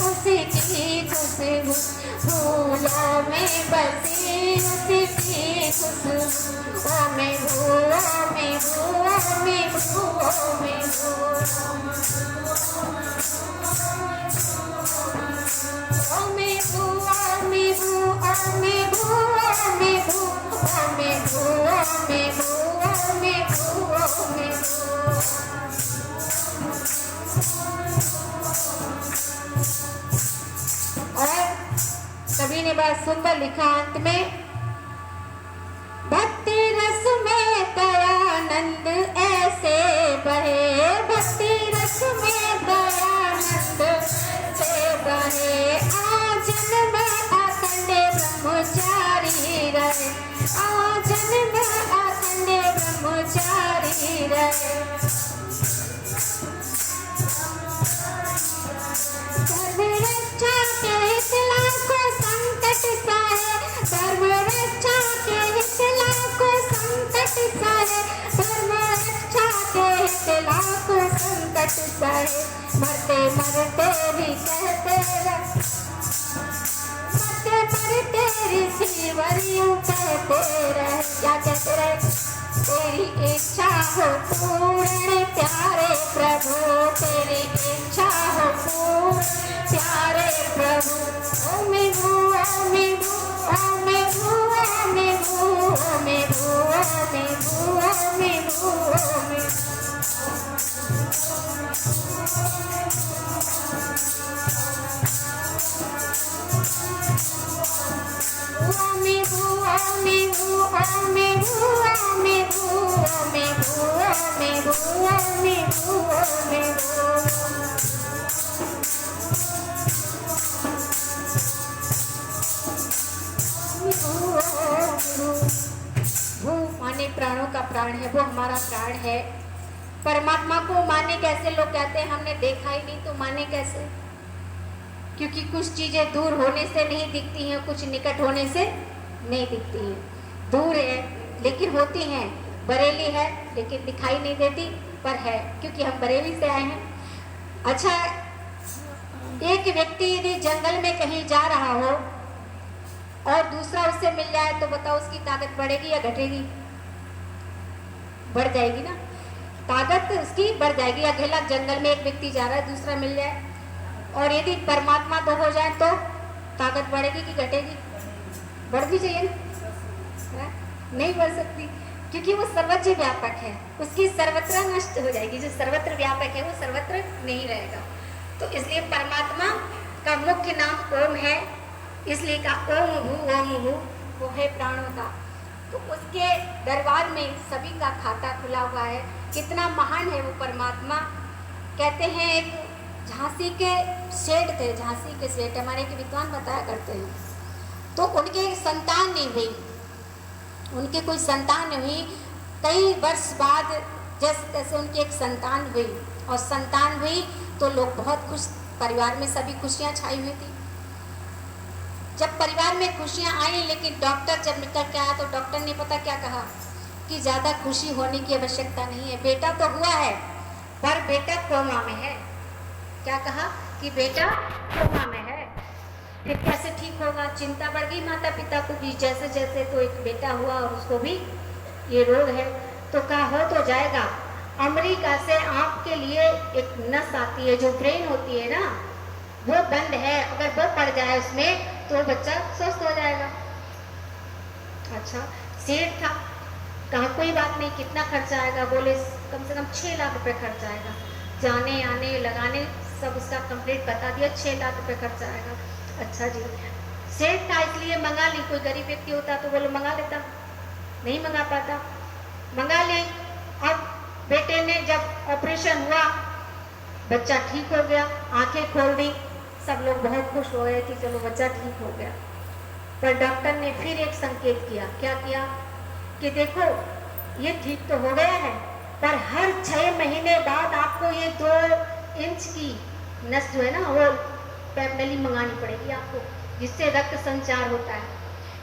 उसकी खुशबू, फूलों में बसी उसकी खुशबू। ओ मैं भू, ओ मैं भू, ओ मैं भू, ओ मैं भू, ओ मैं भू, ओ मैं भू, ओ मैं भू, ओ मैं भू, ओ मैं भू, ओ मैं भू, ओ मैं भू, ओ मैं भू। और कवि ने बड़ा सुंदर लिखा अंत में, भक्ति रस में दयानंद ऐसे बहे, भक्ति रस में दयानंद ऐसे बहे। आजन में अखंड ब्रह्मचारी रहे, आजन में अखंड ब्रह्मचारी रहे। धर्म रक्षा के हित लाखों संकट सहे, धर्म रक्षा के हित लाखों संकट सहे, धर्म रक्षा के हित लाखों संकट सहे। मरते मरते भी कहते रहे, मरते मरते ऋषिवर यूं कहते रहे, क्या कहते रहे? तेरी इच्छा हो पूर्ण प्यारे प्रभु, तेरी इच्छा हो पूर्ण प्यारे प्रभु। ओ मैं भू, ओ मैं भू, ओ मैं भू, ओ मैं भू, ओ मैं भू, ओ मैं भू, ओ मैं भू, ओ मैं वो माने प्राणों का प्राण है, वो हमारा प्राण है। परमात्मा को माने कैसे? लोग कहते हैं हमने देखा ही नहीं, तो माने कैसे? क्योंकि कुछ चीजें दूर होने से नहीं दिखती हैं, कुछ निकट होने से नहीं दिखती हैं। दूर है लेकिन होती हैं, बरेली है लेकिन दिखाई नहीं देती, पर है, क्योंकि हम बरेली से आए हैं। अच्छा, एक व्यक्ति यदि जंगल में कहीं जा रहा हो और दूसरा उससे मिल जाए तो बताओ उसकी ताकत बढ़ेगी या घटेगी? बढ़ जाएगी ना, ताकत उसकी बढ़ जाएगी। अकेला जंगल में एक व्यक्ति जा रहा है, दूसरा मिल जाए, और यदि परमात्मा दो हो जाए तो ताकत बढ़ेगी कि घटेगी? बढ़ भी चाहिए ना, नहीं बढ़ सकती, क्योंकि वो सर्वज्ञ व्यापक है, उसकी सर्वत्र नष्ट हो जाएगी। जो सर्वत्र व्यापक है वो सर्वत्र नहीं रहेगा। तो इसलिए परमात्मा का मुख्य नाम ओम है, इसलिए का ओम भू, वो है प्राणों का। तो उसके दरबार में सभी का खाता खुला हुआ है। कितना महान है वो परमात्मा। कहते हैं एक झांसी के सेठ थे, झांसी के सेठ हमारे के विद्वान बताया करते हैं, तो उनके संतान नहीं हुई, उनके कोई संतान नहीं हुई। कई वर्ष बाद जैसे तैसे उनकी एक संतान हुई, और संतान हुई तो लोग बहुत खुश, परिवार में सभी खुशियां छाई हुई थी। जब परिवार में खुशियां आई, लेकिन डॉक्टर जब निकल के आया तो डॉक्टर ने पता क्या कहा कि ज़्यादा खुशी होने की आवश्यकता नहीं है, बेटा तो हुआ है पर बेटा कोमा में है। क्या कहा कि बेटा कोमा में है, फिर कैसे ठीक होगा? चिंता बढ़ गई माता पिता को भी, जैसे जैसे तो एक बेटा हुआ और उसको भी ये रोग है, तो कहा हो तो जाएगा। अमेरिका से आँख के लिए एक नस आती है जो ब्रेन होती है ना, वो बंद है, अगर वो पड़ जाए उसमें तो बच्चा स्वस्थ हो जाएगा। अच्छा, सेठ था, कहा कोई बात नहीं, कितना खर्चा आएगा? बोले कम से कम 6 लाख रुपए खर्चा आएगा, जाने आने लगाने सब उसका कंप्लीट बता दिया, 6 लाख रुपए खर्चा आएगा। अच्छा जी, सेठ था इसलिए मंगा ली। कोई गरीब व्यक्ति होता तो बोले मंगा लेता, नहीं मंगा पाता, मंगा ले। अब बेटे ने जब ऑपरेशन हुआ, बच्चा ठीक हो गया, आंखें खोल दी, सब लोग बहुत खुश हो रहे थे, चलो बच्चा ठीक हो गया। पर डॉक्टर ने फिर एक संकेत किया। क्या किया कि देखो ये ठीक तो हो गया है, पर हर 6 महीने बाद आपको ये 2 इंच की नस जो है ना, वो पैपनली मंगानी पड़ेगी आपको, जिससे रक्त संचार होता है,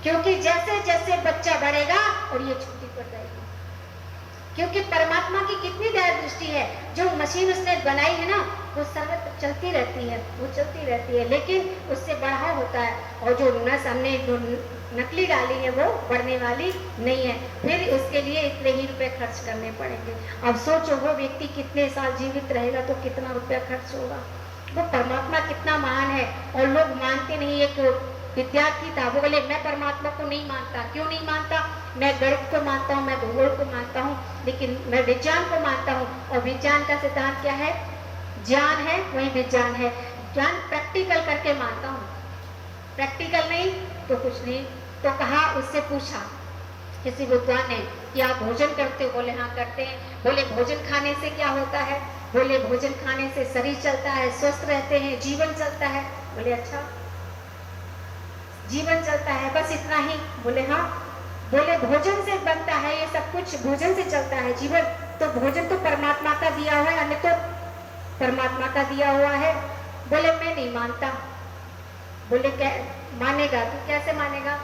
क्योंकि जैसे जैसे बच्चा बढ़ेगा और ये छुट्टी पड़ जाएगी। क्योंकि परमात्मा की कितनी दया दृष्टि है, जो मशीन उसने बनाई है ना वो सर्वत्र चलती रहती है, वो चलती रहती है, लेकिन उससे बढ़ाव होता है, और जो नस हमने जो नकली डाली है वो बढ़ने वाली नहीं है, फिर उसके लिए इतने ही रुपए खर्च करने पड़ेंगे। अब सोचो वो व्यक्ति कितने साल जीवित रहेगा तो कितना रुपया खर्च होगा। वो परमात्मा कितना महान है, और लोग मानते नहीं। एक विद्यार्थी था, वो बोले मैं परमात्मा को नहीं मानता। क्यों नहीं मानता? मैं गणित को मानता हूँ, मैं भूगोल को मानता हूँ, लेकिन मैं विज्ञान को मानता हूँ। और विज्ञान का सिद्धांत क्या है? ज्ञान है वही विज्ञान है। ज्ञान प्रैक्टिकल करके मानता हूँ, प्रैक्टिकल नहीं तो कुछ नहीं। तो कहा, उससे पूछा किसी विद्वान ने कि आप भोजन करते हो? बोले हाँ करते हैं। बोले भोजन खाने से क्या होता है? बोले भोजन खाने से शरीर चलता है, स्वस्थ रहते हैं, जीवन चलता है। बोले अच्छा, जीवन चलता है, बस इतना ही? बोले हाँ। बोले भोजन से बनता है ये सब कुछ, भोजन से चलता है जीवन, तो भोजन तो परमात्मा का दिया हुआ है, अन्य तो परमात्मा का दिया हुआ है। बोले मैं नहीं मानता। बोले क्या मानेगा? तो कैसे मानेगा?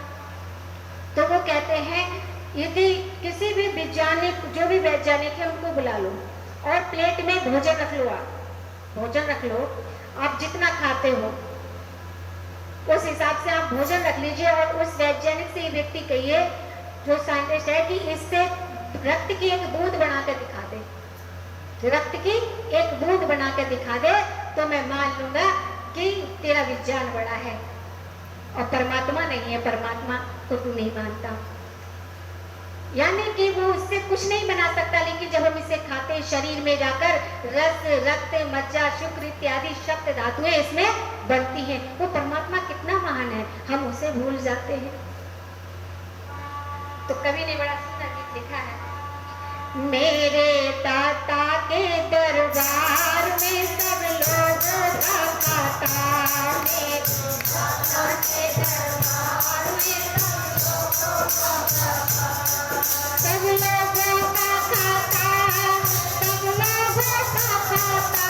तो वो कहते हैं यदि किसी भी वैज्ञानिक, जो भी वैज्ञानिक है उनको बुला लो और प्लेट में भोजन रख लो, आप भोजन रख लो, आप जितना खाते हो उस हिसाब से आप भोजन रख लीजिए, और उस वैज्ञानिक से ये व्यक्ति कहिए, जो साइंटिस्ट है, कि इससे रक्त की एक बूंद बना कर दिखा दे, रक्त की एक बूंद बना कर दिखा दे, तो मैं मान लूंगा कि तेरा विज्ञान बड़ा है। और परमात्मा नहीं है, परमात्मा को तू नहीं मानता। यानी कि वो उससे कुछ नहीं बना सकता, लेकिन जब हम इसे खाते हैं शरीर में जाकर रस, रक्त, मज्जा, शुक्र इत्यादि शब्द धातुएं इसमें बनती हैं। वो परमात्मा कितना महान है, हम उसे भूल जाते हैं। तो कवि ने बड़ा सुंदर गीत लिखा है, मेरे दाता के दरबार में सब लोग खाता, मेरे दाता के दरबार में सब लोगों का खाता, सब लोगों का खाता,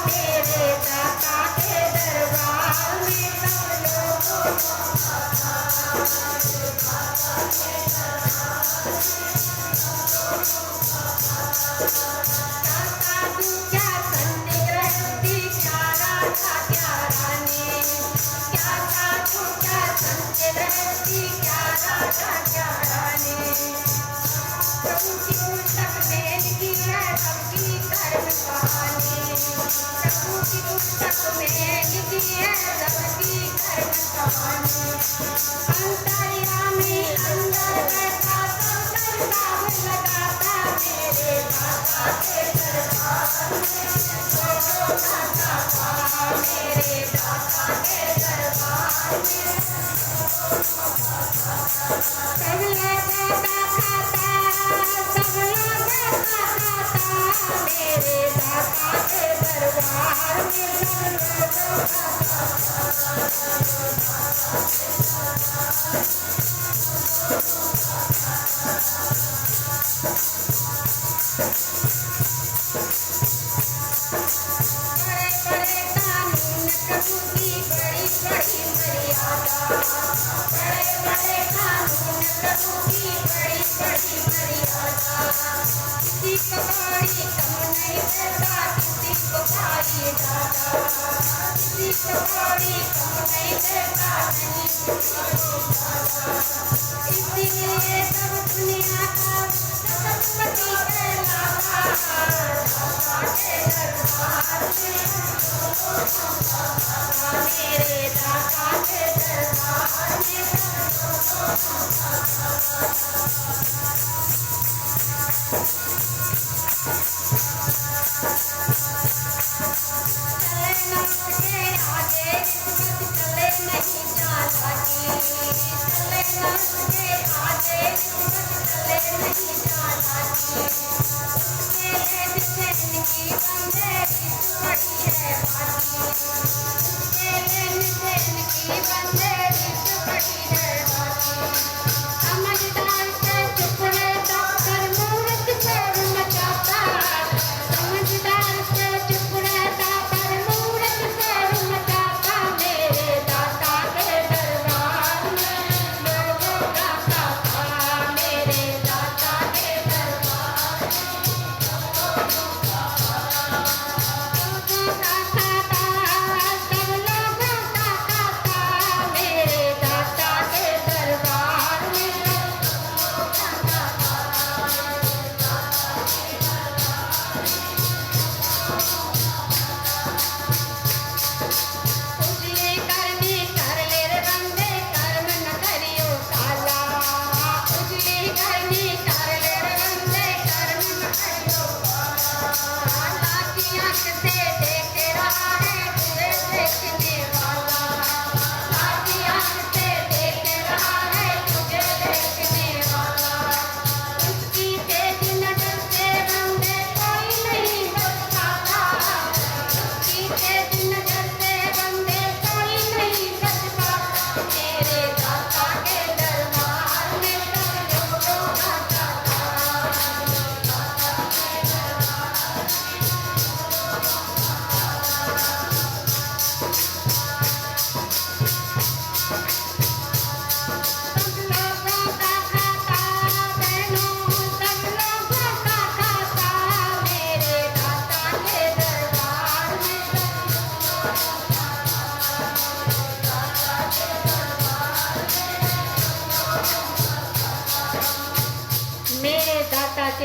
मेरे दाता के दरबार में सब लोगों का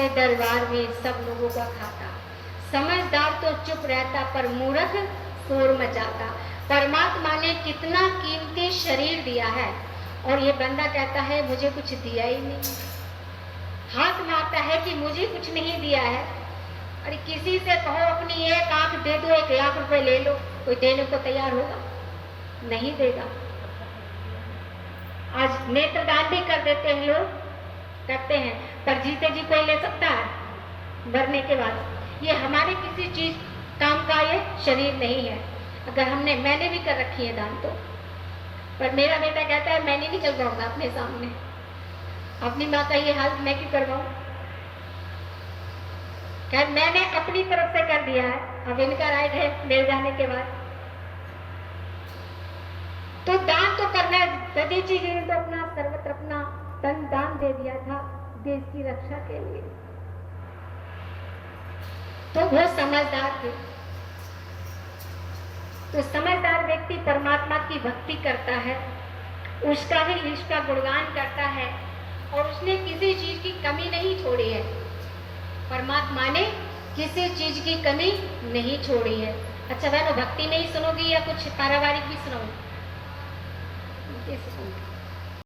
के दरबार में सब लोगों का खाता। समझदार तो चुप रहता पर मूर्ख शोर मचाता। परमात्मा ने कितना कीमती शरीर दिया है और ये बंदा कहता है मुझे कुछ दिया ही नहीं। हाथ मारता है कि मुझे कुछ नहीं दिया है। अरे किसी से कहो अपनी एक आंख दे दो, 1 लाख रुपए ले लो, कोई देने को तैयार होगा? नहीं देगा। आज नेत्रदान भी कर देते हैं लोग, करते हैं, पर जीते जी कोई ले सकता है मरने के बाद? ये हमारे किसी चीज काम का ये शरीर नहीं है। अगर मैंने भी कर रखी है दान तो, पर मेरा बेटा कहता है मैं नहीं करवाऊंगा अपने सामने, अपनी माँ का ये हाल मैं क्यों करवाऊं? क्या मैंने अपनी तरफ से कर दिया है, अब इनका राइट है मिल जाने के बाद। तो दान तो करना है। दधीची जी ने तो अपना सर्वत्र अपना तन दान दे दिया था देश की रक्षा के लिए, तो वो समझदार थे। तो समझदार व्यक्ति परमात्मा की भक्ति करता है, उसका गुणगान करता है और उसने किसी चीज की कमी नहीं छोड़ी है। परमात्मा ने किसी चीज की कमी नहीं छोड़ी है। अच्छा बहनों, भक्ति में ही सुनोगी या कुछ पारिवारिक भी सुनाऊंगी?